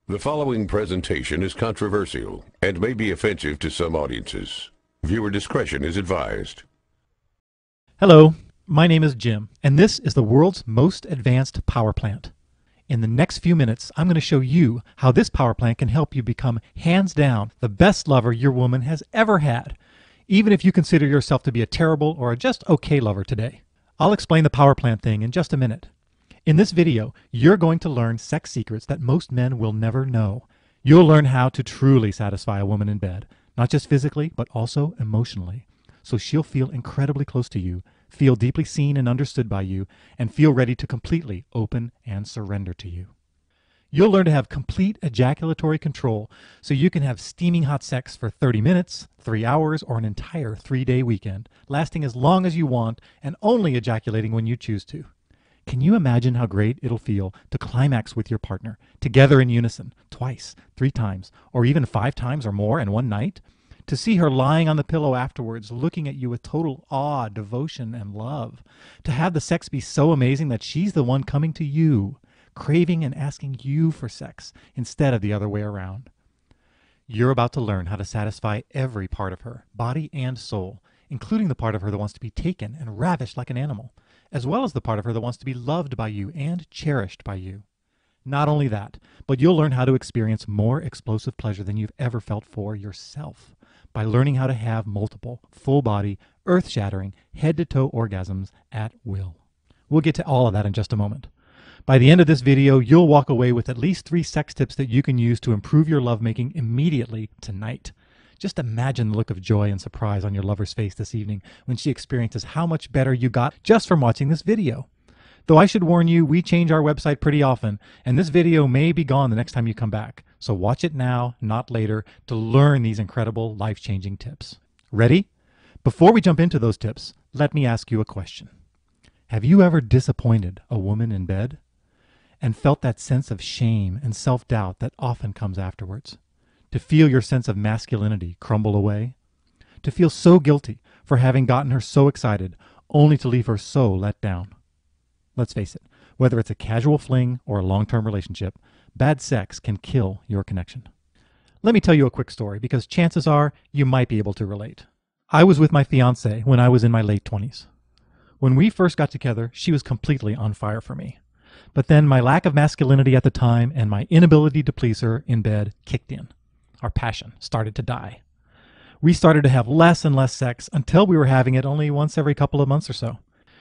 The following presentation is controversial and may be offensive to some audiences. Viewer discretion is advised. Hello, my name is Jim, and this is the world's most advanced power plant. In the next few minutes, I'm going to show you how this power plant can help you become, hands down, the best lover your woman has ever had, even if you consider yourself to be a terrible or a just okay lover today. I'll explain the power plant thing in just a minute. In this video, you're going to learn sex secrets that most men will never know. You'll learn how to truly satisfy a woman in bed, not just physically, but also emotionally, so she'll feel incredibly close to you, feel deeply seen and understood by you, and feel ready to completely open and surrender to you. You'll learn to have complete ejaculatory control so you can have steaming hot sex for 30 minutes, 3 hours, or an entire 3-day weekend, lasting as long as you want and only ejaculating when you choose to. Can you imagine how great it'll feel to climax with your partner, together in unison, twice, 3 times, or even 5 times or more in one night? To see her lying on the pillow afterwards, looking at you with total awe, devotion, and love. To have the sex be so amazing that she's the one coming to you, craving and asking you for sex instead of the other way around. You're about to learn how to satisfy every part of her, body and soul, including the part of her that wants to be taken and ravished like an animal, as well as the part of her that wants to be loved by you and cherished by you. Not only that, but you'll learn how to experience more explosive pleasure than you've ever felt for yourself by learning how to have multiple, full-body, earth-shattering, head-to-toe orgasms at will. We'll get to all of that in just a moment. By the end of this video, you'll walk away with at least 3 sex tips that you can use to improve your lovemaking immediately tonight. Just imagine the look of joy and surprise on your lover's face this evening when she experiences how much better you got just from watching this video. Though I should warn you, we change our website pretty often, and this video may be gone the next time you come back. So watch it now, not later, to learn these incredible life-changing tips. Ready? Before we jump into those tips, let me ask you a question. Have you ever disappointed a woman in bed and felt that sense of shame and self-doubt that often comes afterwards? To feel your sense of masculinity crumble away? To feel so guilty for having gotten her so excited, only to leave her so let down? Let's face it, whether it's a casual fling or a long-term relationship, bad sex can kill your connection. Let me tell you a quick story, because chances are you might be able to relate. I was with my fiance when I was in my late 20s. When we first got together, she was completely on fire for me. But then my lack of masculinity at the time and my inability to please her in bed kicked in. Our passion started to die. We started to have less and less sex until we were having it only once every couple of months or so.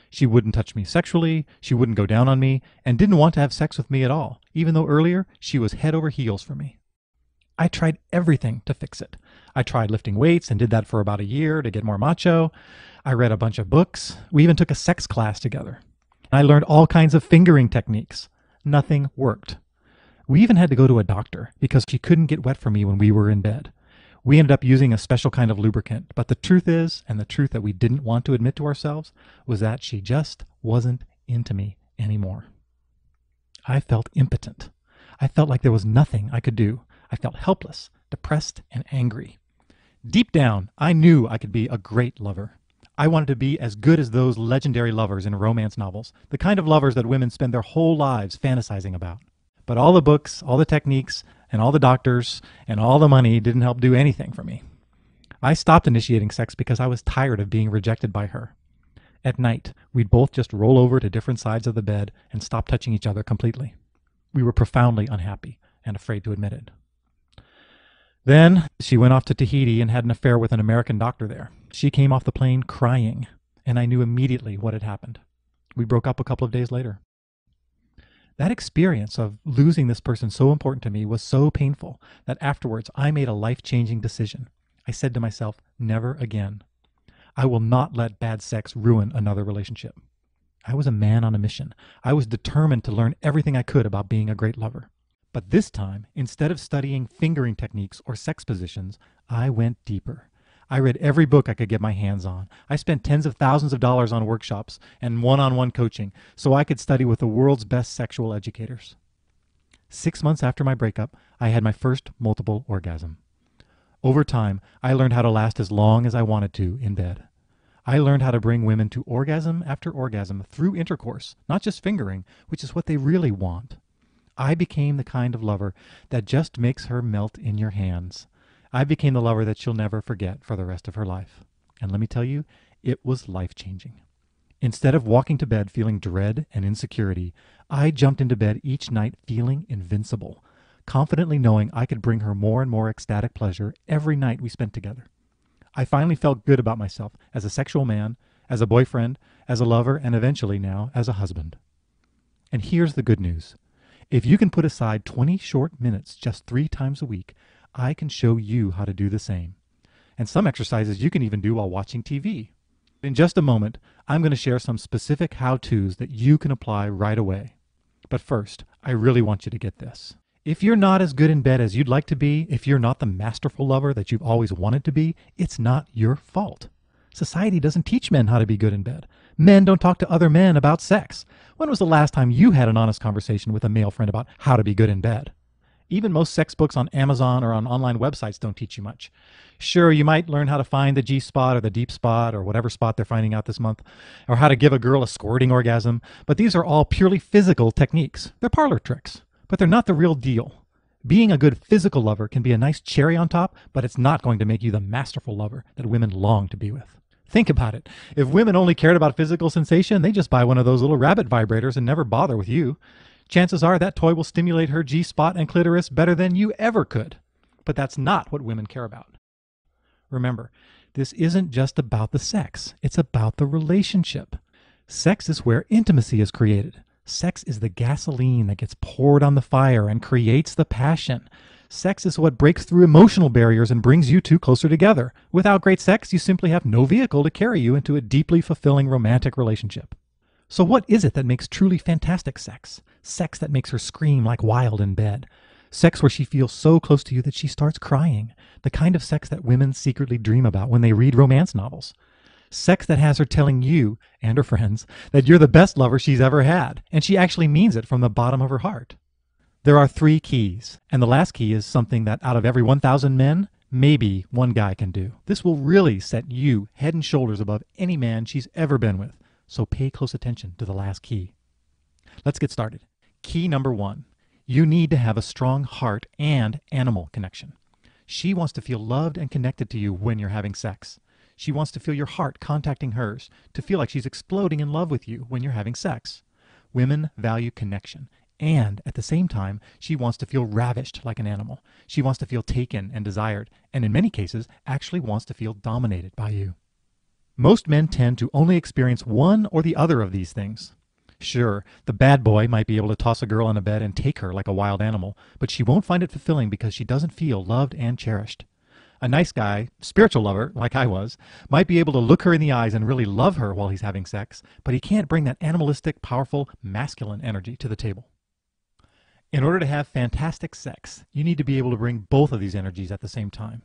She wouldn't touch me sexually, she wouldn't go down on me, and didn't want to have sex with me at all, even though earlier she was head over heels for me. I tried everything to fix it. I tried lifting weights and did that for about a year to get more macho. I read a bunch of books. We even took a sex class together. I learned all kinds of fingering techniques. Nothing worked. We even had to go to a doctor because she couldn't get wet for me when we were in bed. We ended up using a special kind of lubricant, but the truth is, and the truth that we didn't want to admit to ourselves, was that she just wasn't into me anymore. I felt impotent. I felt like there was nothing I could do. I felt helpless, depressed, and angry. Deep down, I knew I could be a great lover. I wanted to be as good as those legendary lovers in romance novels, the kind of lovers that women spend their whole lives fantasizing about. But all the books, all the techniques, and all the doctors, and all the money didn't help do anything for me. I stopped initiating sex because I was tired of being rejected by her. At night, we'd both just roll over to different sides of the bed and stop touching each other completely. We were profoundly unhappy and afraid to admit it. Then she went off to Tahiti and had an affair with an American doctor there. She came off the plane crying, and I knew immediately what had happened. We broke up a couple of days later. That experience of losing this person so important to me was so painful that afterwards I made a life-changing decision. I said to myself, never again. I will not let bad sex ruin another relationship. I was a man on a mission. I was determined to learn everything I could about being a great lover. But this time, instead of studying fingering techniques or sex positions, I went deeper. I read every book I could get my hands on. I spent tens of thousands of dollars on workshops and one-on-one coaching so I could study with the world's best sexual educators. 6 months after my breakup, I had my first multiple orgasm. Over time, I learned how to last as long as I wanted to in bed. I learned how to bring women to orgasm after orgasm through intercourse, not just fingering, which is what they really want. I became the kind of lover that just makes her melt in your hands. I became the lover that she'll never forget for the rest of her life. And let me tell you, it was life-changing. Instead of walking to bed feeling dread and insecurity, I jumped into bed each night feeling invincible, confidently knowing I could bring her more and more ecstatic pleasure every night we spent together. I finally felt good about myself as a sexual man, as a boyfriend, as a lover, and eventually now as a husband. And here's the good news. If you can put aside 20 short minutes just 3 times a week, I can show you how to do the same. And some exercises you can even do while watching TV. In just a moment, I'm going to share some specific how-tos that you can apply right away. But first, I really want you to get this. If you're not as good in bed as you'd like to be, if you're not the masterful lover that you've always wanted to be, it's not your fault. Society doesn't teach men how to be good in bed. Men don't talk to other men about sex. When was the last time you had an honest conversation with a male friend about how to be good in bed? Even most sex books on Amazon or on online websites don't teach you much. Sure, you might learn how to find the G-spot or the deep spot or whatever spot they're finding out this month, or how to give a girl a squirting orgasm, but these are all purely physical techniques. They're parlor tricks, but they're not the real deal. Being a good physical lover can be a nice cherry on top, but it's not going to make you the masterful lover that women long to be with. Think about it. If women only cared about physical sensation, they just buy one of those little rabbit vibrators and never bother with you. Chances are that toy will stimulate her G-spot and clitoris better than you ever could. But that's not what women care about. Remember, this isn't just about the sex. It's about the relationship. Sex is where intimacy is created. Sex is the gasoline that gets poured on the fire and creates the passion. Sex is what breaks through emotional barriers and brings you two closer together. Without great sex, you simply have no vehicle to carry you into a deeply fulfilling romantic relationship. So what is it that makes truly fantastic sex? Sex that makes her scream like wild in bed. Sex where she feels so close to you that she starts crying. The kind of sex that women secretly dream about when they read romance novels. Sex that has her telling you and her friends that you're the best lover she's ever had, and she actually means it from the bottom of her heart. There are 3 keys, and the last key is something that out of every 1,000 men, maybe one guy can do. This will really set you head and shoulders above any man she's ever been with. So pay close attention to the last key. Let's get started. Key number 1. You need to have a strong heart and animal connection. She wants to feel loved and connected to you when you're having sex. She wants to feel your heart contacting hers, to feel like she's exploding in love with you when you're having sex. Women value connection, and at the same time, she wants to feel ravished like an animal. She wants to feel taken and desired, and in many cases, actually wants to feel dominated by you. Most men tend to only experience one or the other of these things. Sure, the bad boy might be able to toss a girl in a bed and take her like a wild animal, but she won't find it fulfilling because she doesn't feel loved and cherished. A nice guy, spiritual lover, like I was, might be able to look her in the eyes and really love her while he's having sex, but he can't bring that animalistic, powerful, masculine energy to the table. In order to have fantastic sex, you need to be able to bring both of these energies at the same time.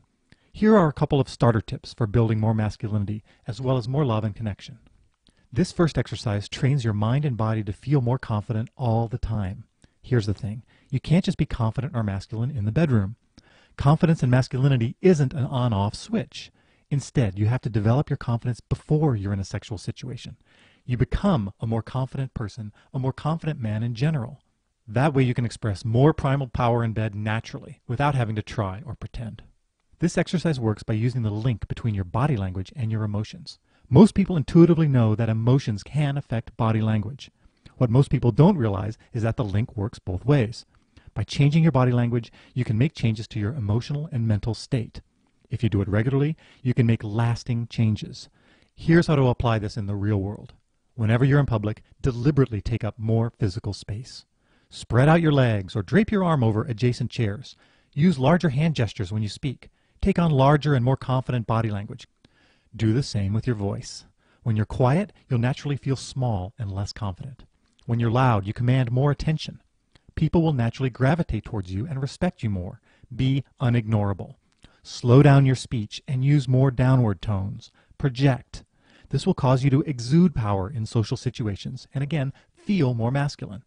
Here are a couple of starter tips for building more masculinity, as well as more love and connection. This first exercise trains your mind and body to feel more confident all the time. Here's the thing. You can't just be confident or masculine in the bedroom. Confidence and masculinity isn't an on-off switch. Instead, you have to develop your confidence before you're in a sexual situation. You become a more confident person, a more confident man in general. That way you can express more primal power in bed naturally, without having to try or pretend. This exercise works by using the link between your body language and your emotions. Most people intuitively know that emotions can affect body language. What most people don't realize is that the link works both ways. By changing your body language, you can make changes to your emotional and mental state. If you do it regularly, you can make lasting changes. Here's how to apply this in the real world. Whenever you're in public, deliberately take up more physical space. Spread out your legs or drape your arm over adjacent chairs. Use larger hand gestures when you speak. Take on larger and more confident body language. Do the same with your voice. When you're quiet, you'll naturally feel small and less confident. When you're loud, you command more attention. People will naturally gravitate towards you and respect you more. Be unignorable. Slow down your speech and use more downward tones. Project. This will cause you to exude power in social situations and again, feel more masculine.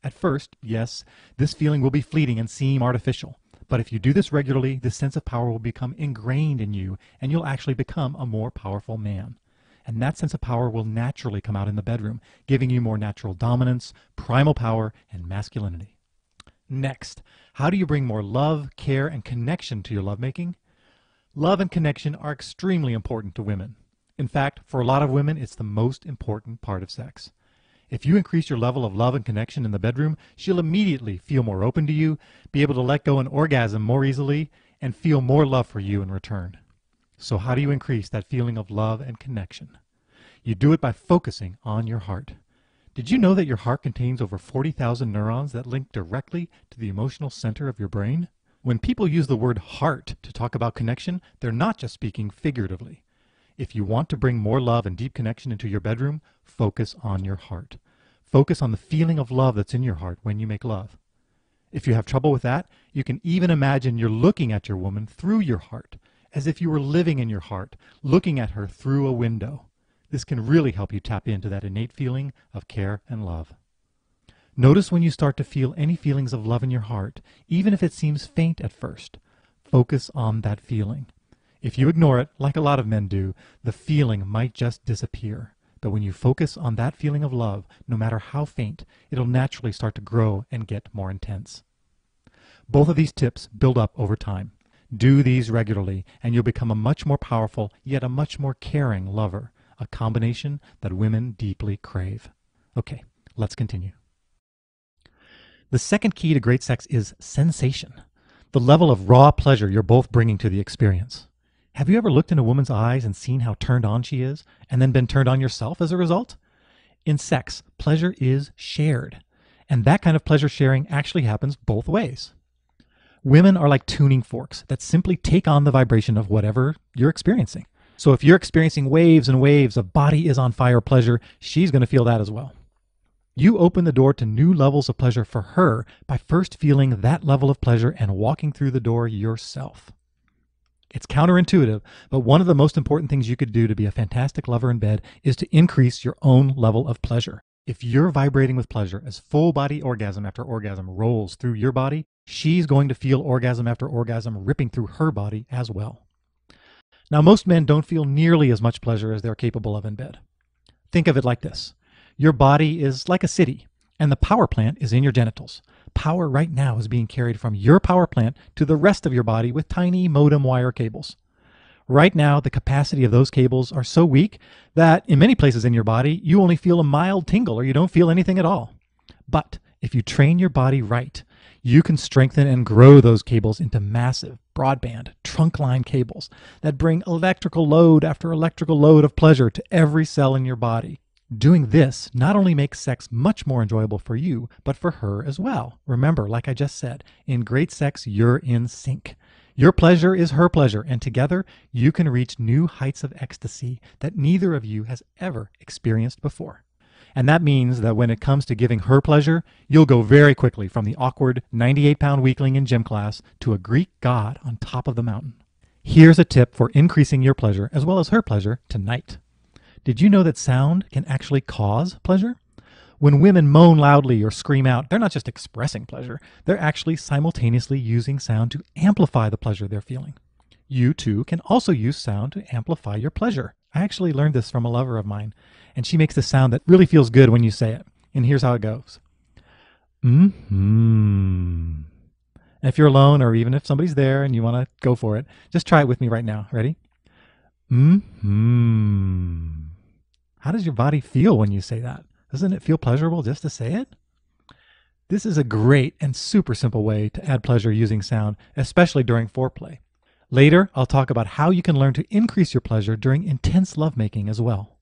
At first, yes, this feeling will be fleeting and seem artificial. But if you do this regularly, this sense of power will become ingrained in you and you'll actually become a more powerful man. And that sense of power will naturally come out in the bedroom, giving you more natural dominance, primal power, and masculinity. Next, how do you bring more love, care, and connection to your lovemaking? Love and connection are extremely important to women. In fact, for a lot of women, it's the most important part of sex. If you increase your level of love and connection in the bedroom, she'll immediately feel more open to you, be able to let go and orgasm more easily, and feel more love for you in return. So how do you increase that feeling of love and connection? You do it by focusing on your heart. Did you know that your heart contains over 40,000 neurons that link directly to the emotional center of your brain? When people use the word heart to talk about connection, they're not just speaking figuratively. If you want to bring more love and deep connection into your bedroom, focus on your heart. Focus on the feeling of love that's in your heart when you make love. If you have trouble with that, you can even imagine you're looking at your woman through your heart, as if you were living in your heart, looking at her through a window. This can really help you tap into that innate feeling of care and love. Notice when you start to feel any feelings of love in your heart, even if it seems faint at first. Focus on that feeling. If you ignore it, like a lot of men do, the feeling might just disappear. But when you focus on that feeling of love, no matter how faint, it'll naturally start to grow and get more intense. Both of these tips build up over time. Do these regularly, and you'll become a much more powerful, yet a much more caring lover, a combination that women deeply crave. Okay, let's continue. The second key to great sex is sensation, the level of raw pleasure you're both bringing to the experience. Have you ever looked in a woman's eyes and seen how turned on she is, and then been turned on yourself as a result? In sex, pleasure is shared, and that kind of pleasure sharing actually happens both ways. Women are like tuning forks that simply take on the vibration of whatever you're experiencing. So if you're experiencing waves and waves of body is on fire pleasure, she's going to feel that as well. You open the door to new levels of pleasure for her by first feeling that level of pleasure and walking through the door yourself. It's counterintuitive, but one of the most important things you could do to be a fantastic lover in bed is to increase your own level of pleasure. If you're vibrating with pleasure as full body orgasm after orgasm rolls through your body, she's going to feel orgasm after orgasm ripping through her body as well. Now, most men don't feel nearly as much pleasure as they're capable of in bed. Think of it like this. Your body is like a city, and the power plant is in your genitals. Power right now is being carried from your power plant to the rest of your body with tiny modem wire cables. Right now, the capacity of those cables are so weak that in many places in your body, you only feel a mild tingle or you don't feel anything at all. But if you train your body right, you can strengthen and grow those cables into massive, broadband, trunk line cables that bring electrical load after electrical load of pleasure to every cell in your body. Doing this not only makes sex much more enjoyable for you, but for her as well. Remember, like I just said, in great sex, you're in sync. Your pleasure is her pleasure, and together you can reach new heights of ecstasy that neither of you has ever experienced before. And that means that when it comes to giving her pleasure, you'll go very quickly from the awkward 98-pound weakling in gym class to a Greek god on top of the mountain. Here's a tip for increasing your pleasure as well as her pleasure tonight. Did you know that sound can actually cause pleasure? When women moan loudly or scream out, they're not just expressing pleasure, they're actually simultaneously using sound to amplify the pleasure they're feeling. You too can also use sound to amplify your pleasure. I actually learned this from a lover of mine, and she makes a sound that really feels good when you say it. And here's how it goes. Mm-hmm. If you're alone, or even if somebody's there and you want to go for it, just try it with me right now. Ready? Mm-hmm. How does your body feel when you say that? Doesn't it feel pleasurable just to say it? This is a great and super simple way to add pleasure using sound, especially during foreplay. Later, I'll talk about how you can learn to increase your pleasure during intense lovemaking as well.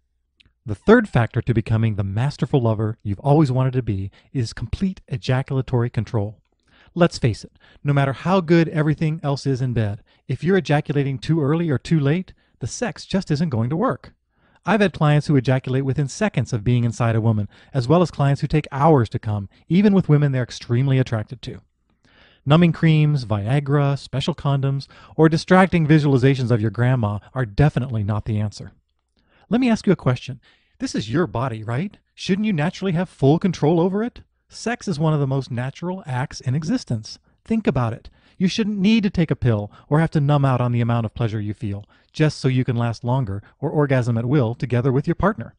The third factor to becoming the masterful lover you've always wanted to be is complete ejaculatory control. Let's face it, no matter how good everything else is in bed, if you're ejaculating too early or too late, the sex just isn't going to work. I've had clients who ejaculate within seconds of being inside a woman, as well as clients who take hours to come, even with women they're extremely attracted to. Numbing creams, Viagra, special condoms, or distracting visualizations of your grandma are definitely not the answer. Let me ask you a question. This is your body, right? Shouldn't you naturally have full control over it? Sex is one of the most natural acts in existence. Think about it. You shouldn't need to take a pill or have to numb out on the amount of pleasure you feel, just so you can last longer or orgasm at will together with your partner.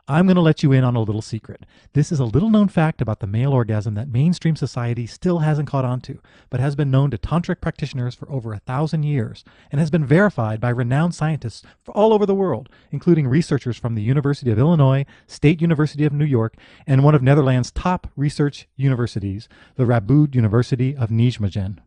I'm going to let you in on a little secret. This is a little known fact about the male orgasm that mainstream society still hasn't caught on to, but has been known to tantric practitioners for over 1,000 years and has been verified by renowned scientists all over the world, including researchers from the University of Illinois, State University of New York, and one of Netherlands' top research universities, the Radboud University of Nijmegen.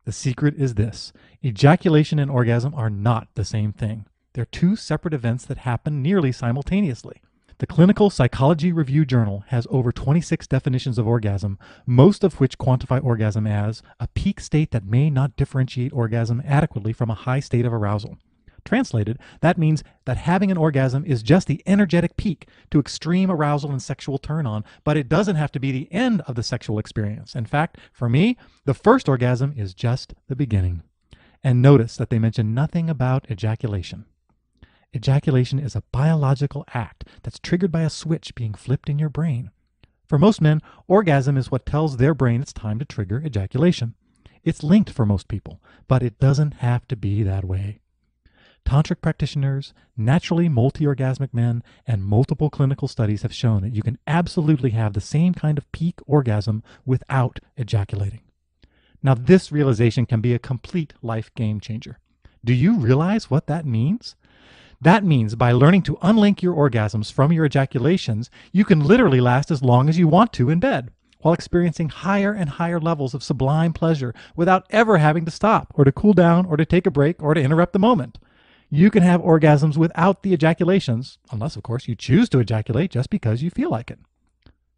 The secret is this: ejaculation and orgasm are not the same thing. They're two separate events that happen nearly simultaneously. The Clinical Psychology Review Journal has over 26 definitions of orgasm, most of which quantify orgasm as a peak state that may not differentiate orgasm adequately from a high state of arousal. Translated, that means that having an orgasm is just the energetic peak to extreme arousal and sexual turn-on, but it doesn't have to be the end of the sexual experience. In fact, for me, the first orgasm is just the beginning. And notice that they mention nothing about ejaculation. Ejaculation is a biological act that's triggered by a switch being flipped in your brain. For most men, orgasm is what tells their brain it's time to trigger ejaculation. It's linked for most people, but it doesn't have to be that way. Tantric practitioners, naturally multi-orgasmic men, and multiple clinical studies have shown that you can absolutely have the same kind of peak orgasm without ejaculating. Now, this realization can be a complete life game changer. Do you realize what that means? That means by learning to unlink your orgasms from your ejaculations, you can literally last as long as you want to in bed, while experiencing higher and higher levels of sublime pleasure without ever having to stop, or to cool down, or to take a break, or to interrupt the moment. You can have orgasms without the ejaculations, unless, of course, you choose to ejaculate just because you feel like it.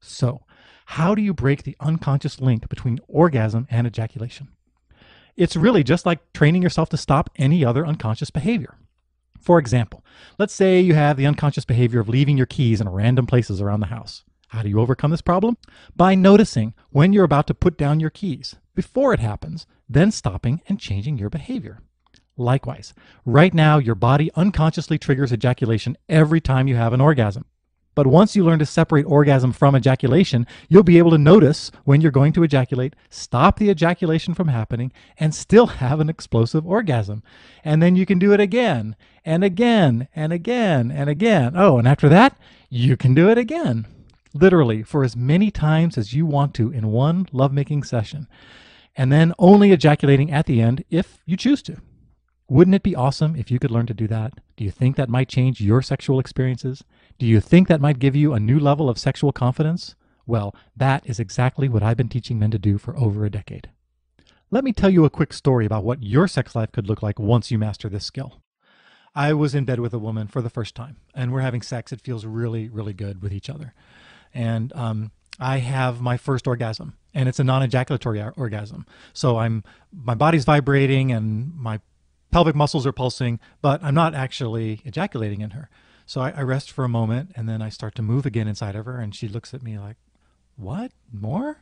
So, how do you break the unconscious link between orgasm and ejaculation? It's really just like training yourself to stop any other unconscious behavior. For example, let's say you have the unconscious behavior of leaving your keys in random places around the house. How do you overcome this problem? By noticing when you're about to put down your keys before it happens, then stopping and changing your behavior. Likewise, right now your body unconsciously triggers ejaculation every time you have an orgasm. But once you learn to separate orgasm from ejaculation, you'll be able to notice when you're going to ejaculate, stop the ejaculation from happening, and still have an explosive orgasm. And then you can do it again, and again, and again, and again. Oh, and after that, you can do it again. Literally, for as many times as you want to in one lovemaking session. And then only ejaculating at the end if you choose to. Wouldn't it be awesome if you could learn to do that? Do you think that might change your sexual experiences? Do you think that might give you a new level of sexual confidence? Well, that is exactly what I've been teaching men to do for over a decade. Let me tell you a quick story about what your sex life could look like once you master this skill. I was in bed with a woman for the first time, and we're having sex. It feels really, really good with each other. And I have my first orgasm, and it's a non-ejaculatory orgasm. So my body's vibrating and my pelvic muscles are pulsing, but I'm not actually ejaculating in her. So I rest for a moment, and then I start to move again inside of her, and she looks at me like, what? More?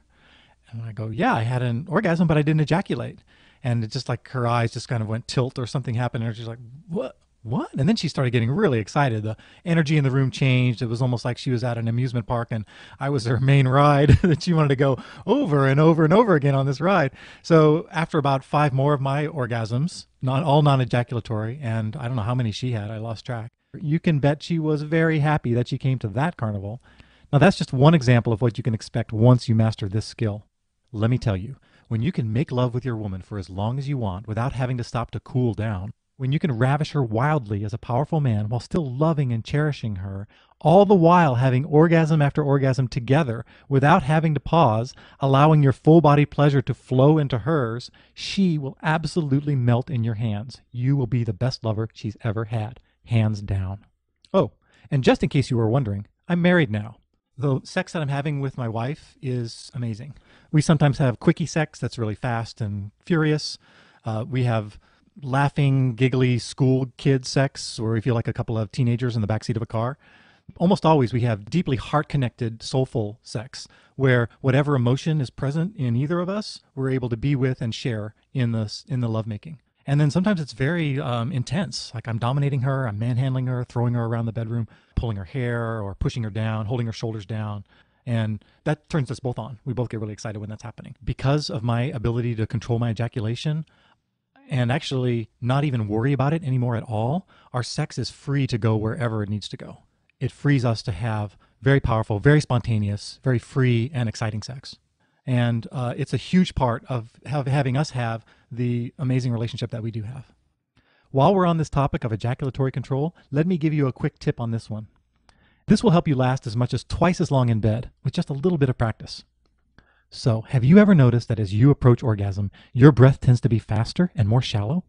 And I go, yeah, I had an orgasm, but I didn't ejaculate. And it just like her eyes just kind of went tilt or something happened, and she's like, what? What? And then she started getting really excited. The energy in the room changed. It was almost like she was at an amusement park and I was her main ride that she wanted to go over and over and over again on this ride. So after about 5 more of my orgasms, all non-ejaculatory, and I don't know how many she had, I lost track. You can bet she was very happy that she came to that carnival. Now that's just one example of what you can expect once you master this skill. Let me tell you, when you can make love with your woman for as long as you want without having to stop to cool down, when you can ravish her wildly as a powerful man while still loving and cherishing her, all the while having orgasm after orgasm together without having to pause, allowing your full body pleasure to flow into hers, she will absolutely melt in your hands. You will be the best lover she's ever had, hands down. Oh, and just in case you were wondering, I'm married now. The sex that I'm having with my wife is amazing. We sometimes have quickie sex that's really fast and furious. We have laughing, giggly school kid sex where we feel like a couple of teenagers in the backseat of a car. Almost always we have deeply heart-connected, soulful sex where whatever emotion is present in either of us, we're able to be with and share in the lovemaking. And then sometimes it's very intense. Like I'm dominating her, I'm manhandling her, throwing her around the bedroom, pulling her hair or pushing her down, holding her shoulders down. And that turns us both on. We both get really excited when that's happening. Because of my ability to control my ejaculation, and actually not even worry about it anymore at all, our sex is free to go wherever it needs to go. it frees us to have very powerful, very spontaneous, very free and exciting sex. And it's a huge part of having us have the amazing relationship that we do have. While we're on this topic of ejaculatory control, let me give you a quick tip on this one. This will help you last as much as twice as long in bed with just a little bit of practice. So, have you ever noticed that as you approach orgasm, your breath tends to be faster and more shallow?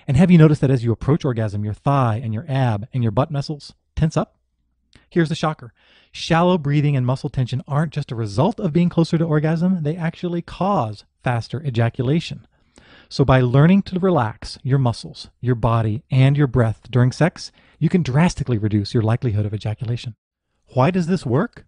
And have you noticed that as you approach orgasm, your thigh and your ab and your butt muscles tense up? Here's the shocker. Shallow breathing and muscle tension aren't just a result of being closer to orgasm, they actually cause faster ejaculation. So by learning to relax your muscles, your body, and your breath during sex, you can drastically reduce your likelihood of ejaculation. Why does this work?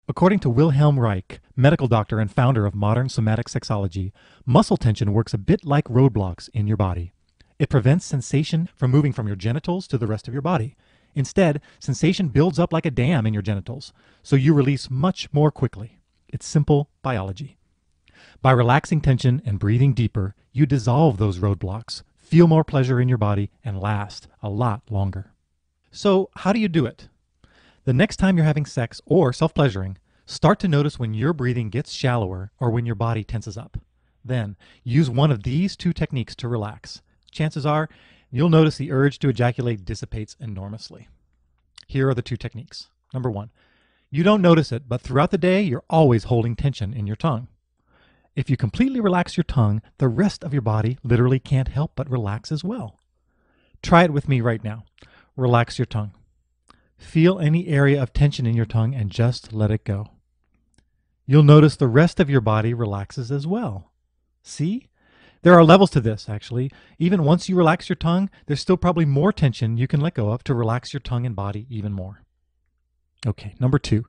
According to Wilhelm Reich, medical doctor and founder of modern somatic sexology, muscle tension works a bit like roadblocks in your body. It prevents sensation from moving from your genitals to the rest of your body. Instead, sensation builds up like a dam in your genitals, so you release much more quickly. It's simple biology. By relaxing tension and breathing deeper, you dissolve those roadblocks, feel more pleasure in your body, and last a lot longer. So, how do you do it? The next time you're having sex or self-pleasuring, start to notice when your breathing gets shallower or when your body tenses up. Then, use one of these two techniques to relax. Chances are, you'll notice the urge to ejaculate dissipates enormously. Here are the two techniques. Number one, you don't notice it, but throughout the day, you're always holding tension in your tongue. If you completely relax your tongue, the rest of your body literally can't help but relax as well. Try it with me right now. Relax your tongue. Feel any area of tension in your tongue and just let it go. You'll notice the rest of your body relaxes as well. See? There are levels to this, actually. Even once you relax your tongue, there's still probably more tension you can let go of to relax your tongue and body even more. Okay, number two,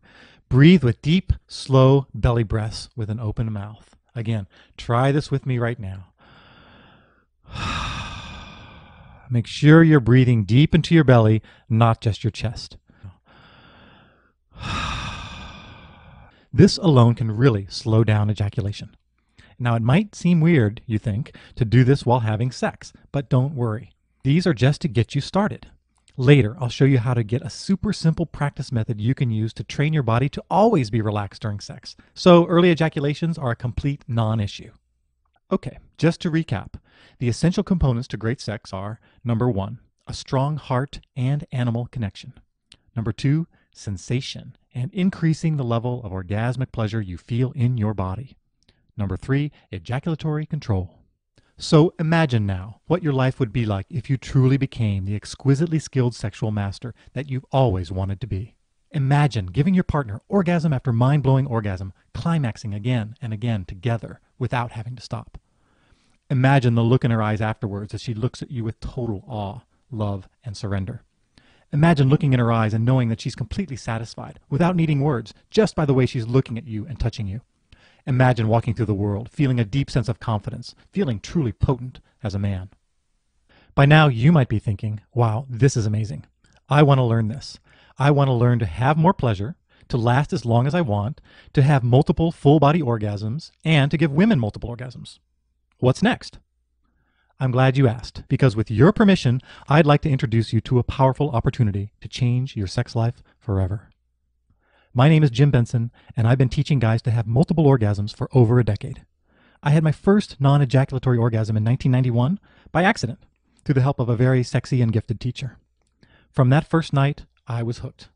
breathe with deep, slow belly breaths with an open mouth. Again, try this with me right now. Make sure you're breathing deep into your belly, not just your chest. This alone can really slow down ejaculation. Now, it might seem weird, you think, to do this while having sex, but don't worry. These are just to get you started. Later, I'll show you how to get a super simple practice method you can use to train your body to always be relaxed during sex. So early ejaculations are a complete non-issue. Okay, just to recap, the essential components to great sex are, number one, a strong heart and animal connection. Number two, sensation and increasing the level of orgasmic pleasure you feel in your body. Number three, ejaculatory control. So imagine now what your life would be like if you truly became the exquisitely skilled sexual master that you've always wanted to be. Imagine giving your partner orgasm after mind-blowing orgasm, climaxing again and again together without having to stop. Imagine the look in her eyes afterwards as she looks at you with total awe, love, and surrender. Imagine looking in her eyes and knowing that she's completely satisfied without needing words, just by the way she's looking at you and touching you. Imagine walking through the world, feeling a deep sense of confidence, feeling truly potent as a man. By now, you might be thinking, wow, this is amazing. I want to learn this. I want to learn to have more pleasure, to last as long as I want, to have multiple full-body orgasms, and to give women multiple orgasms. What's next? I'm glad you asked, because with your permission, I'd like to introduce you to a powerful opportunity to change your sex life forever. My name is Jim Benson, and I've been teaching guys to have multiple orgasms for over a decade. I had my first non-ejaculatory orgasm in 1991 by accident, through the help of a very sexy and gifted teacher. From that first night, I was hooked.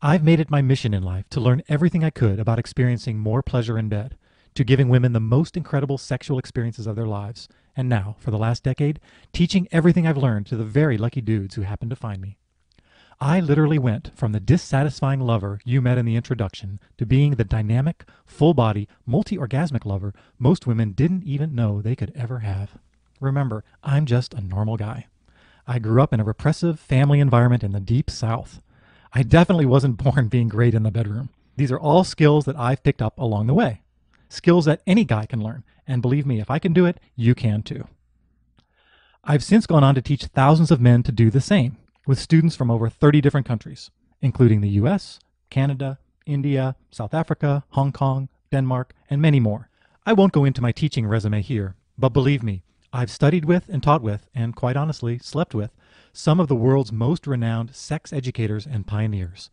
I've made it my mission in life to learn everything I could about experiencing more pleasure in bed, to giving women the most incredible sexual experiences of their lives, and now, for the last decade, teaching everything I've learned to the very lucky dudes who happen to find me. I literally went from the dissatisfying lover you met in the introduction to being the dynamic, full-body, multi-orgasmic lover most women didn't even know they could ever have. Remember, I'm just a normal guy. I grew up in a repressive family environment in the deep South. I definitely wasn't born being great in the bedroom. These are all skills that I've picked up along the way. Skills that any guy can learn, and believe me, if I can do it, you can too. I've since gone on to teach thousands of men to do the same, with students from over 30 different countries, including the US, Canada, India, South Africa, Hong Kong, Denmark, and many more. I won't go into my teaching resume here, but believe me, I've studied with and taught with, and quite honestly, slept with, some of the world's most renowned sex educators and pioneers.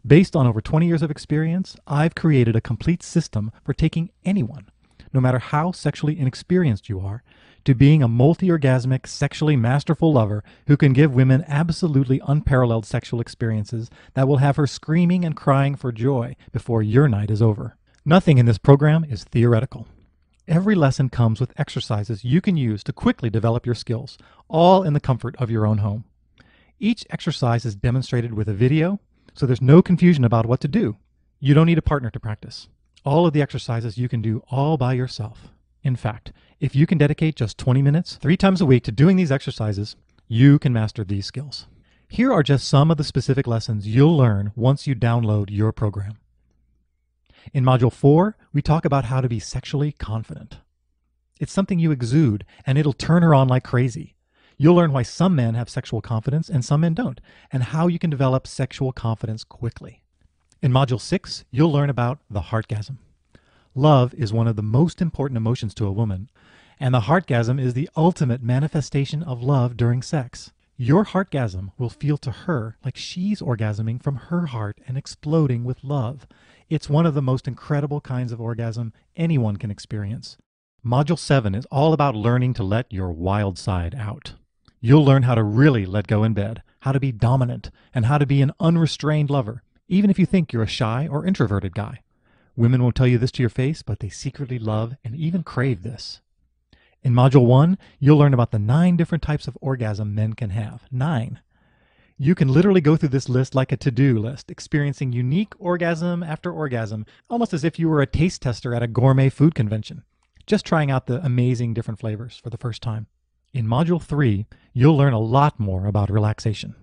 Based on over 20 years of experience, I've created a complete system for taking anyone, no matter how sexually inexperienced you are, to being a multi-orgasmic, sexually masterful lover who can give women absolutely unparalleled sexual experiences that will have her screaming and crying for joy before your night is over. Nothing in this program is theoretical. Every lesson comes with exercises you can use to quickly develop your skills, all in the comfort of your own home. Each exercise is demonstrated with a video, so there's no confusion about what to do. You don't need a partner to practice. All of the exercises you can do all by yourself. In fact, if you can dedicate just 20 minutes 3 times a week to doing these exercises, you can master these skills. Here are just some of the specific lessons you'll learn once you download your program. In Module 4, we talk about how to be sexually confident. It's something you exude, and it'll turn her on like crazy. You'll learn why some men have sexual confidence and some men don't, and how you can develop sexual confidence quickly. In Module 6, you'll learn about the heartgasm. Love is one of the most important emotions to a woman, and the heartgasm is the ultimate manifestation of love during sex. Your heartgasm will feel to her like she's orgasming from her heart and exploding with love. It's one of the most incredible kinds of orgasm anyone can experience. Module 7 is all about learning to let your wild side out. You'll learn how to really let go in bed, how to be dominant, and how to be an unrestrained lover, even if you think you're a shy or introverted guy. Women won't tell you this to your face, but they secretly love and even crave this. In Module 1, you'll learn about the 9 different types of orgasm men can have. 9. You can literally go through this list like a to-do list, experiencing unique orgasm after orgasm, almost as if you were a taste tester at a gourmet food convention, just trying out the amazing different flavors for the first time. In Module 3, you'll learn a lot more about relaxation.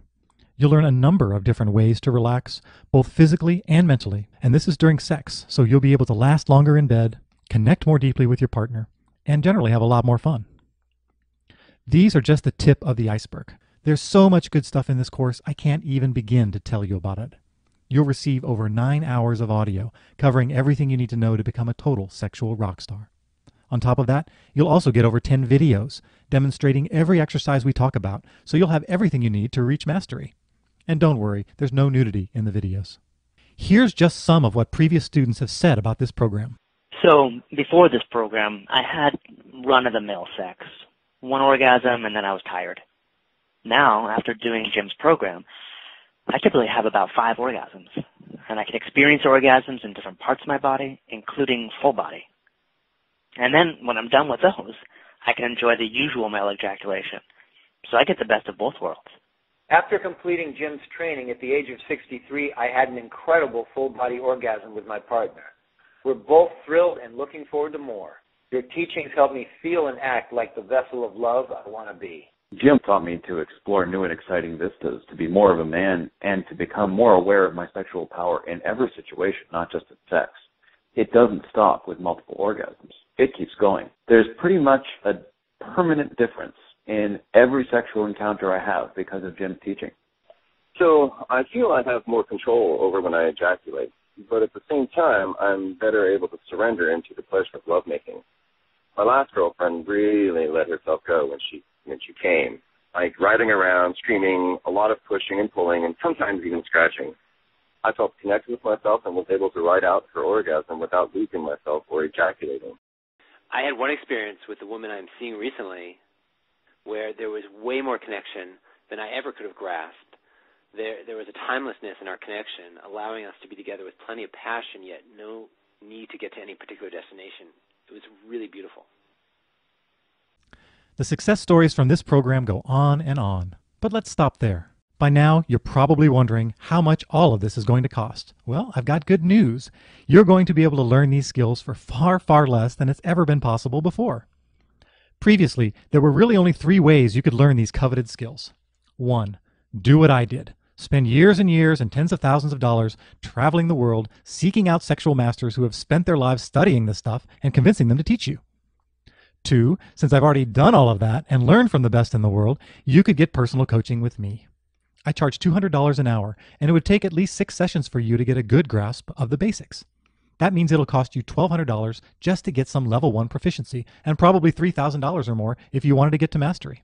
You'll learn a number of different ways to relax, both physically and mentally, and this is during sex, so you'll be able to last longer in bed, connect more deeply with your partner, and generally have a lot more fun. These are just the tip of the iceberg. There's so much good stuff in this course, I can't even begin to tell you about it. You'll receive over 9 hours of audio, covering everything you need to know to become a total sexual rock star. On top of that, you'll also get over 10 videos, demonstrating every exercise we talk about, so you'll have everything you need to reach mastery. And don't worry, there's no nudity in the videos. Here's just some of what previous students have said about this program. So before this program, I had run-of-the-mill sex. 1 orgasm and then I was tired. Now, after doing Jim's program, I typically have about 5 orgasms. And I can experience orgasms in different parts of my body, including full body. And then when I'm done with those, I can enjoy the usual male ejaculation. So I get the best of both worlds. After completing Jim's training at the age of 63, I had an incredible full-body orgasm with my partner. We're both thrilled and looking forward to more. Your teachings help me feel and act like the vessel of love I want to be. Jim taught me to explore new and exciting vistas, to be more of a man, and to become more aware of my sexual power in every situation, not just in sex. It doesn't stop with multiple orgasms. It keeps going. There's pretty much a permanent difference in every sexual encounter I have because of Jim's teaching. So I feel I have more control over when I ejaculate, but at the same time, I'm better able to surrender into the pleasure of lovemaking. My last girlfriend really let herself go when she came, like riding around, screaming, a lot of pushing and pulling, and sometimes even scratching. I felt connected with myself and was able to ride out her orgasm without losing myself or ejaculating. I had one experience with the woman I'm seeing recently where there was way more connection than I ever could have grasped. There was a timelessness in our connection, allowing us to be together with plenty of passion, yet no need to get to any particular destination. It was really beautiful. The success stories from this program go on and on, but let's stop there. By now, you're probably wondering how much all of this is going to cost. Well, I've got good news. You're going to be able to learn these skills for far, far less than it's ever been possible before. Previously, there were really only 3 ways you could learn these coveted skills. 1. Do what I did. Spend years and years and tens of thousands of dollars traveling the world, seeking out sexual masters who have spent their lives studying this stuff and convincing them to teach you. 2, since I've already done all of that and learned from the best in the world, you could get personal coaching with me. I charge $200 an hour, and it would take at least 6 sessions for you to get a good grasp of the basics. That means it'll cost you $1,200 just to get some level 1 proficiency, and probably $3,000 or more if you wanted to get to mastery.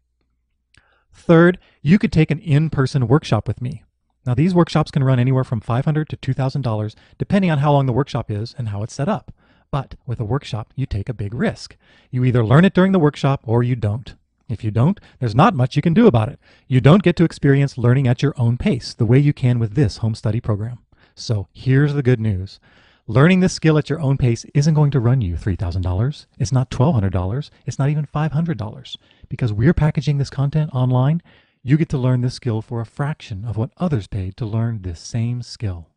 Third, you could take an in-person workshop with me. Now, these workshops can run anywhere from $500 to $2,000 depending on how long the workshop is and how it's set up. But with a workshop, you take a big risk. You either learn it during the workshop or you don't. If you don't, there's not much you can do about it. You don't get to experience learning at your own pace the way you can with this home study program. So here's the good news. Learning this skill at your own pace isn't going to run you $3,000. It's not $1,200. It's not even $500. Because we're packaging this content online, you get to learn this skill for a fraction of what others paid to learn this same skill.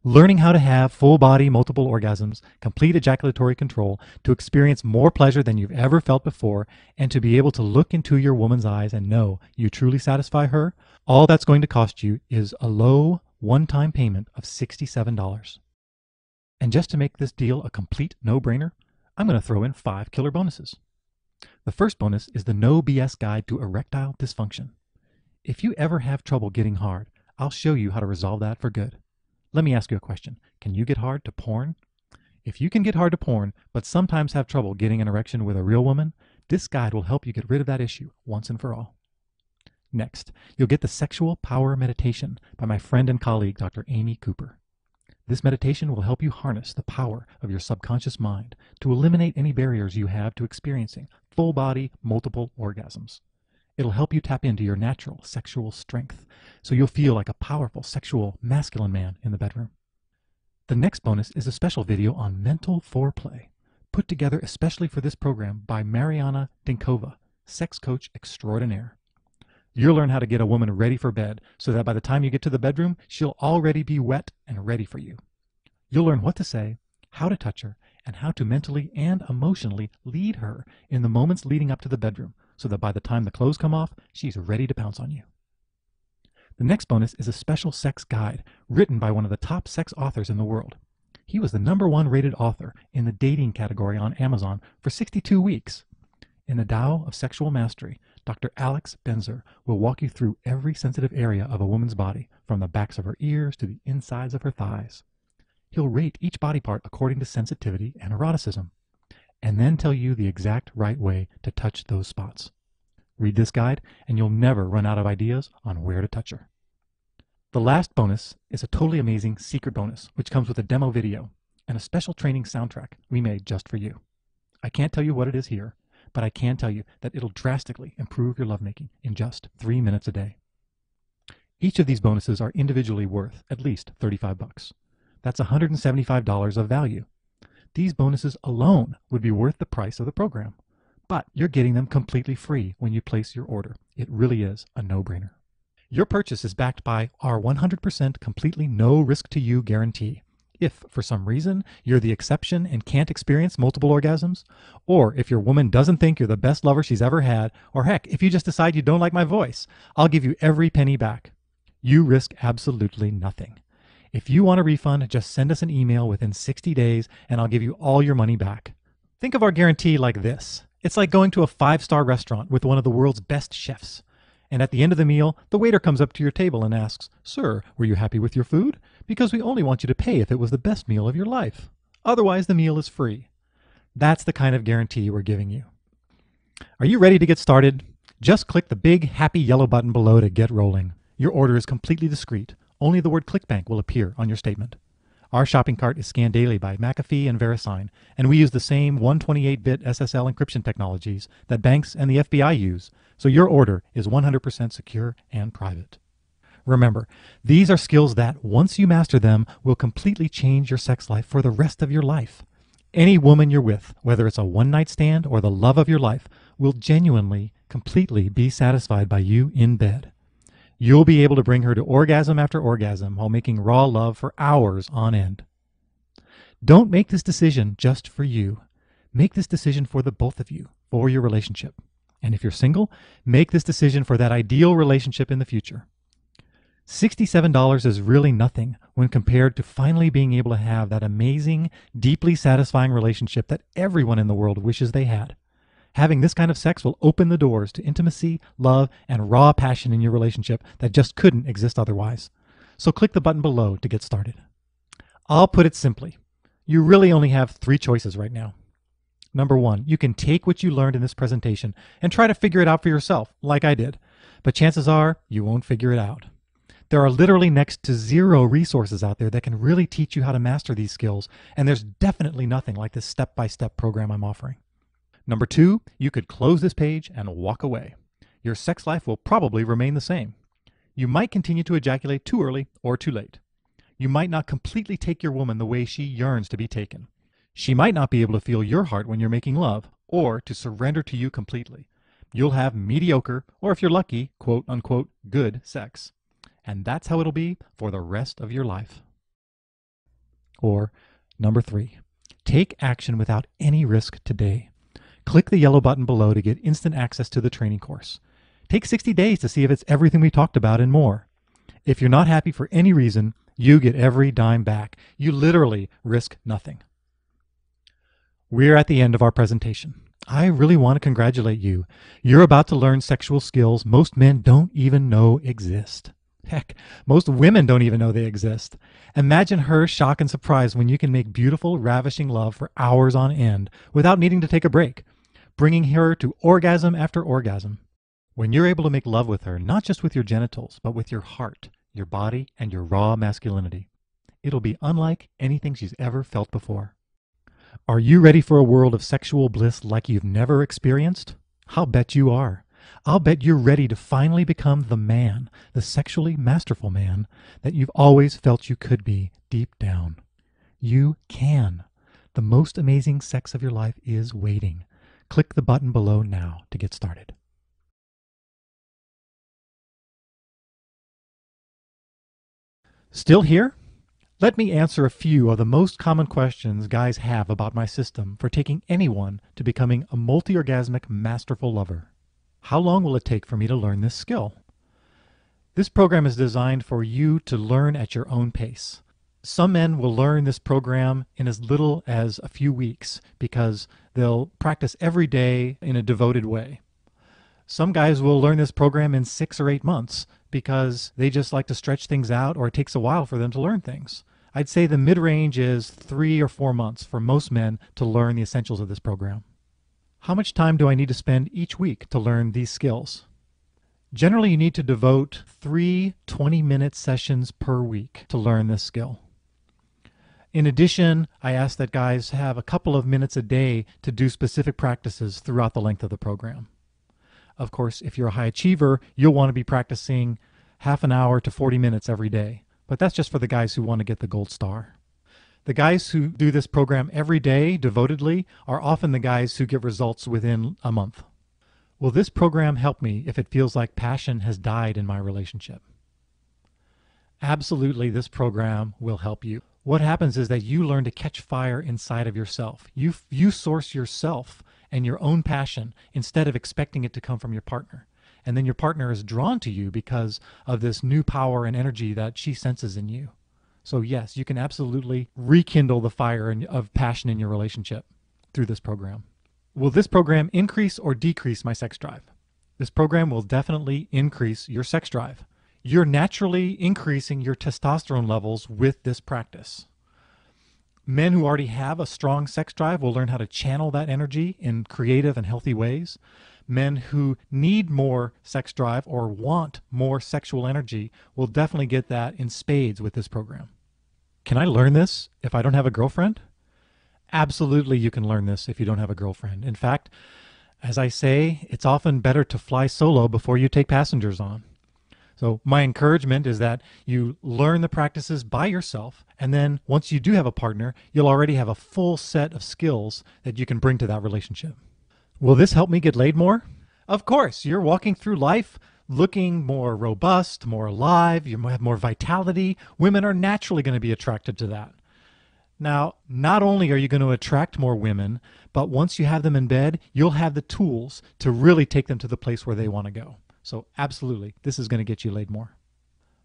Learning how to have full-body multiple orgasms, complete ejaculatory control, to experience more pleasure than you've ever felt before, and to be able to look into your woman's eyes and know you truly satisfy her, all that's going to cost you is a low one-time payment of $67. And just to make this deal a complete no-brainer, I'm going to throw in 5 killer bonuses. The first bonus is the No BS Guide to Erectile Dysfunction. If you ever have trouble getting hard, I'll show you how to resolve that for good. Let me ask you a question. Can you get hard to porn? If you can get hard to porn, but sometimes have trouble getting an erection with a real woman, this guide will help you get rid of that issue once and for all. Next, you'll get the Sexual Power Meditation by my friend and colleague, Dr. Amy Cooper. This meditation will help you harness the power of your subconscious mind to eliminate any barriers you have to experiencing full-body multiple orgasms. It'll help you tap into your natural sexual strength, so you'll feel like a powerful sexual masculine man in the bedroom. The next bonus is a special video on mental foreplay, put together especially for this program by Mariana Dinkova, sex coach extraordinaire. You'll learn how to get a woman ready for bed so that by the time you get to the bedroom, she'll already be wet and ready for you. You'll learn what to say, how to touch her, and how to mentally and emotionally lead her in the moments leading up to the bedroom, so that by the time the clothes come off, she's ready to pounce on you. The next bonus is a special sex guide written by one of the top sex authors in the world. He was the #1 rated author in the dating category on Amazon for 62 weeks. In the Tao of Sexual Mastery, Dr. Alex Benzer will walk you through every sensitive area of a woman's body, from the backs of her ears to the insides of her thighs. He'll rate each body part according to sensitivity and eroticism, and then tell you the exact right way to touch those spots. Read this guide, and you'll never run out of ideas on where to touch her. The last bonus is a totally amazing secret bonus, which comes with a demo video and a special training soundtrack we made just for you. I can't tell you what it is here, but I can tell you that it'll drastically improve your lovemaking in just 3 minutes a day. Each of these bonuses are individually worth at least $35. That's $175 of value. These bonuses alone would be worth the price of the program, but you're getting them completely free when you place your order. It really is a no-brainer. Your purchase is backed by our 100% completely no risk to you guarantee. If, for some reason, you're the exception and can't experience multiple orgasms, or if your woman doesn't think you're the best lover she's ever had, or heck, if you just decide you don't like my voice, I'll give you every penny back. You risk absolutely nothing. If you want a refund, just send us an email within 60 days and I'll give you all your money back. Think of our guarantee like this. It's like going to a 5-star restaurant with one of the world's best chefs. And at the end of the meal, the waiter comes up to your table and asks, "Sir, were you happy with your food? Because we only want you to pay if it was the best meal of your life. Otherwise, the meal is free." That's the kind of guarantee we're giving you. Are you ready to get started? Just click the big happy yellow button below to get rolling. Your order is completely discreet. Only the word ClickBank will appear on your statement. Our shopping cart is scanned daily by McAfee and VeriSign, and we use the same 128-bit SSL encryption technologies that banks and the FBI use, so your order is 100% secure and private. Remember, these are skills that, once you master them, will completely change your sex life for the rest of your life. Any woman you're with, whether it's a one-night stand or the love of your life, will genuinely, completely be satisfied by you in bed. You'll be able to bring her to orgasm after orgasm while making raw love for hours on end. Don't make this decision just for you. Make this decision for the both of you, for your relationship. And if you're single, make this decision for that ideal relationship in the future. $67 is really nothing when compared to finally being able to have that amazing, deeply satisfying relationship that everyone in the world wishes they had. Having this kind of sex will open the doors to intimacy, love, and raw passion in your relationship that just couldn't exist otherwise. So click the button below to get started. I'll put it simply. You really only have 3 choices right now. Number 1, you can take what you learned in this presentation and try to figure it out for yourself, like I did. But chances are you won't figure it out. There are literally next to zero resources out there that can really teach you how to master these skills, and there's definitely nothing like this step-by-step program I'm offering. Number 2, you could close this page and walk away. Your sex life will probably remain the same. You might continue to ejaculate too early or too late. You might not completely take your woman the way she yearns to be taken. She might not be able to feel your heart when you're making love or to surrender to you completely. You'll have mediocre, or if you're lucky, quote unquote, good sex. And that's how it'll be for the rest of your life. Or number 3, take action without any risk today. Click the yellow button below to get instant access to the training course. Take 60 days to see if it's everything we talked about and more. If you're not happy for any reason, you get every dime back. You literally risk nothing. We're at the end of our presentation. I really want to congratulate you. You're about to learn sexual skills most men don't even know exist. Heck, most women don't even know they exist. Imagine her shock and surprise when you can make beautiful, ravishing love for hours on end without needing to take a break, bringing her to orgasm after orgasm. When you're able to make love with her, not just with your genitals, but with your heart, your body, and your raw masculinity, it'll be unlike anything she's ever felt before. Are you ready for a world of sexual bliss like you've never experienced? I'll bet you are. I'll bet you're ready to finally become the man, the sexually masterful man that you've always felt you could be deep down. You can. The most amazing sex of your life is waiting. Click the button below now to get started. Still here? Let me answer a few of the most common questions guys have about my system for taking anyone to becoming a multi-orgasmic masterful lover. How long will it take for me to learn this skill? This program is designed for you to learn at your own pace. Some men will learn this program in as little as a few weeks because they'll practice every day in a devoted way. Some guys will learn this program in 6 or 8 months because they just like to stretch things out, or it takes a while for them to learn things. I'd say the mid-range is 3 or 4 months for most men to learn the essentials of this program. How much time do I need to spend each week to learn these skills? Generally, you need to devote 3 20-minute sessions per week to learn this skill. In addition, I ask that guys have a couple of minutes a day to do specific practices throughout the length of the program. Of course, if you're a high achiever, you'll want to be practicing half an hour to 40 minutes every day. But that's just for the guys who want to get the gold star. The guys who do this program every day devotedly are often the guys who get results within a month. Will this program help me if it feels like passion has died in my relationship? Absolutely, this program will help you. What happens is that you learn to catch fire inside of yourself. You source yourself and your own passion instead of expecting it to come from your partner. And then your partner is drawn to you because of this new power and energy that she senses in you. So yes, you can absolutely rekindle the fire of passion in your relationship through this program. Will this program increase or decrease my sex drive? This program will definitely increase your sex drive. You're naturally increasing your testosterone levels with this practice. Men who already have a strong sex drive will learn how to channel that energy in creative and healthy ways. Men who need more sex drive or want more sexual energy will definitely get that in spades with this program. Can I learn this if I don't have a girlfriend? Absolutely, you can learn this if you don't have a girlfriend. In fact, as I say, it's often better to fly solo before you take passengers on. So my encouragement is that you learn the practices by yourself, and then once you do have a partner, you'll already have a full set of skills that you can bring to that relationship. Will this help me get laid more? Of course, you're walking through life looking more robust, more alive, you have more vitality. Women are naturally going to be attracted to that. Now, not only are you going to attract more women, but once you have them in bed, you'll have the tools to really take them to the place where they want to go. So absolutely, this is going to get you laid more.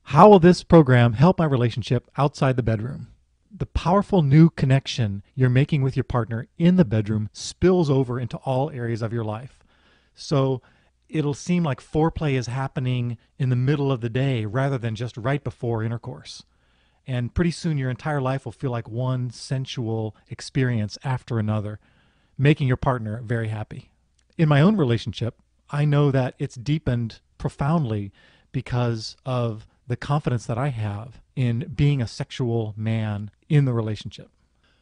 How will this program help my relationship outside the bedroom? The powerful new connection you're making with your partner in the bedroom spills over into all areas of your life. So it'll seem like foreplay is happening in the middle of the day rather than just right before intercourse. And pretty soon your entire life will feel like one sensual experience after another, making your partner very happy. In my own relationship, I know that it's deepened profoundly because of the confidence that I have in being a sexual man in the relationship.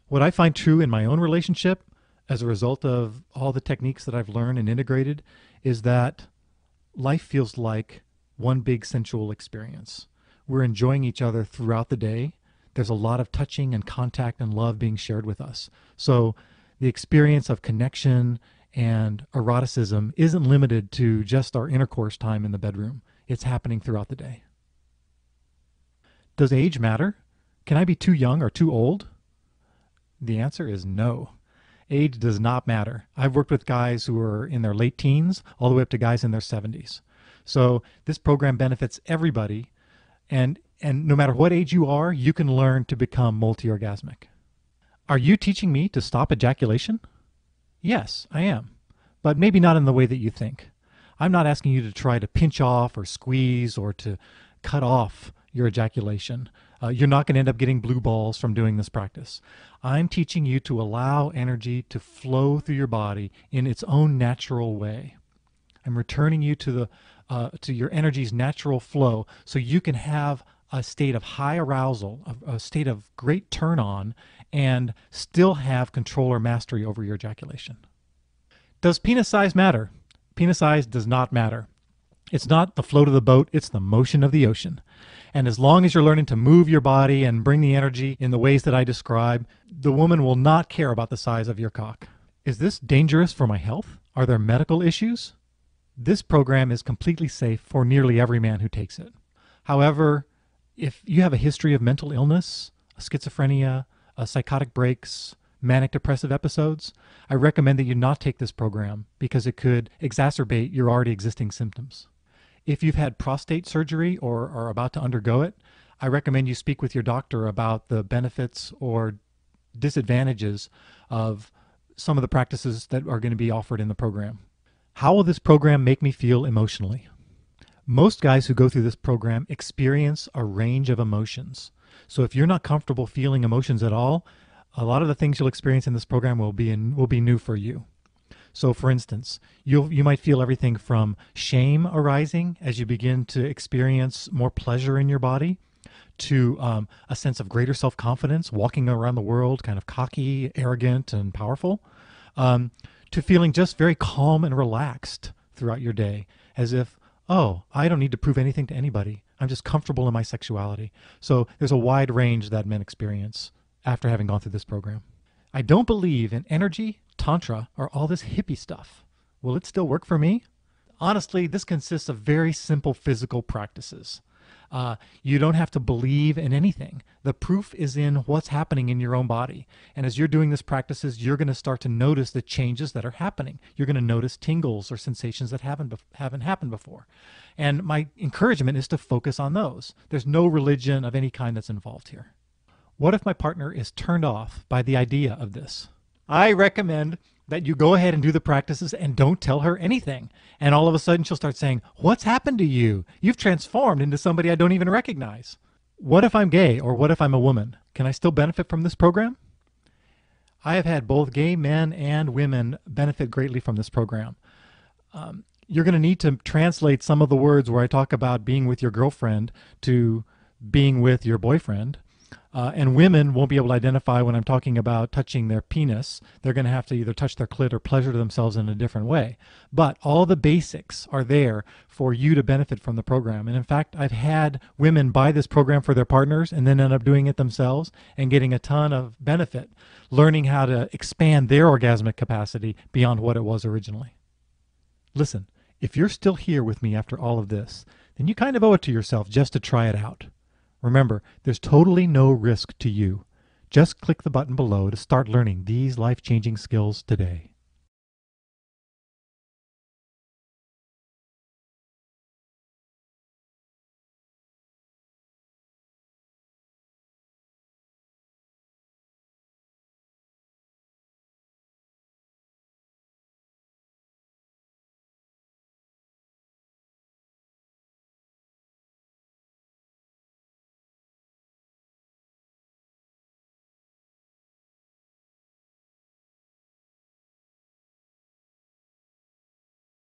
What I find true in my own relationship as a result of all the techniques that I've learned and integrated is that life feels like one big sensual experience. We're enjoying each other throughout the day. There's a lot of touching and contact and love being shared with us. So the experience of connection and eroticism isn't limited to just our intercourse time in the bedroom. It's happening throughout the day. Does age matter? Can I be too young or too old? The answer is no. Age does not matter. I've worked with guys who are in their late teens all the way up to guys in their 70s. So this program benefits everybody, and no matter what age you are, you can learn to become multi-orgasmic. Are you teaching me to stop ejaculation? Yes, I am, but maybe not in the way that you think. I'm not asking you to try to pinch off or squeeze or to cut off your ejaculation. You're not going to end up getting blue balls from doing this practice. I'm teaching you to allow energy to flow through your body in its own natural way. I'm returning you to your energy's natural flow so you can have a state of high arousal, a state of great turn on, and still have control or mastery over your ejaculation. Does penis size matter? Penis size does not matter. It's not the float of the boat, it's the motion of the ocean. And as long as you're learning to move your body and bring the energy in the ways that I describe, the woman will not care about the size of your cock. Is this dangerous for my health? Are there medical issues? This program is completely safe for nearly every man who takes it. However, if you have a history of mental illness, schizophrenia, psychotic breaks, manic depressive episodes, I recommend that you not take this program because it could exacerbate your already existing symptoms. If you've had prostate surgery or are about to undergo it, I recommend you speak with your doctor about the benefits or disadvantages of some of the practices that are going to be offered in the program. How will this program make me feel emotionally? Most guys who go through this program experience a range of emotions. So if you're not comfortable feeling emotions at all, a lot of the things you'll experience in this program will be new for you. So for instance, you might feel everything from shame arising as you begin to experience more pleasure in your body, to a sense of greater self-confidence, walking around the world kind of cocky, arrogant, and powerful, to feeling just very calm and relaxed throughout your day, as if, oh, I don't need to prove anything to anybody. I'm just comfortable in my sexuality. So there's a wide range that men experience after having gone through this program. I don't believe in energy, tantra, or all this hippie stuff. Will it still work for me? Honestly, this consists of very simple physical practices. You don't have to believe in anything. The proof is in what's happening in your own body. And as you're doing these practices, you're going to start to notice the changes that are happening. You're going to notice tingles or sensations that haven't happened before. And my encouragement is to focus on those. There's no religion of any kind that's involved here. What if my partner is turned off by the idea of this? I recommend that you go ahead and do the practices and don't tell her anything. And all of a sudden she'll start saying, what's happened to you? You've transformed into somebody I don't even recognize. What if I'm gay, or what if I'm a woman? Can I still benefit from this program? I have had both gay men and women benefit greatly from this program. You're going to need to translate some of the words where I talk about being with your girlfriend to being with your boyfriend. And women won't be able to identify when I'm talking about touching their penis. They're going to have to either touch their clit or pleasure themselves in a different way. But all the basics are there for you to benefit from the program. And in fact, I've had women buy this program for their partners and then end up doing it themselves and getting a ton of benefit, learning how to expand their orgasmic capacity beyond what it was originally. Listen, if you're still here with me after all of this, then you kind of owe it to yourself just to try it out. Remember, there's totally no risk to you. Just click the button below to start learning these life-changing skills today.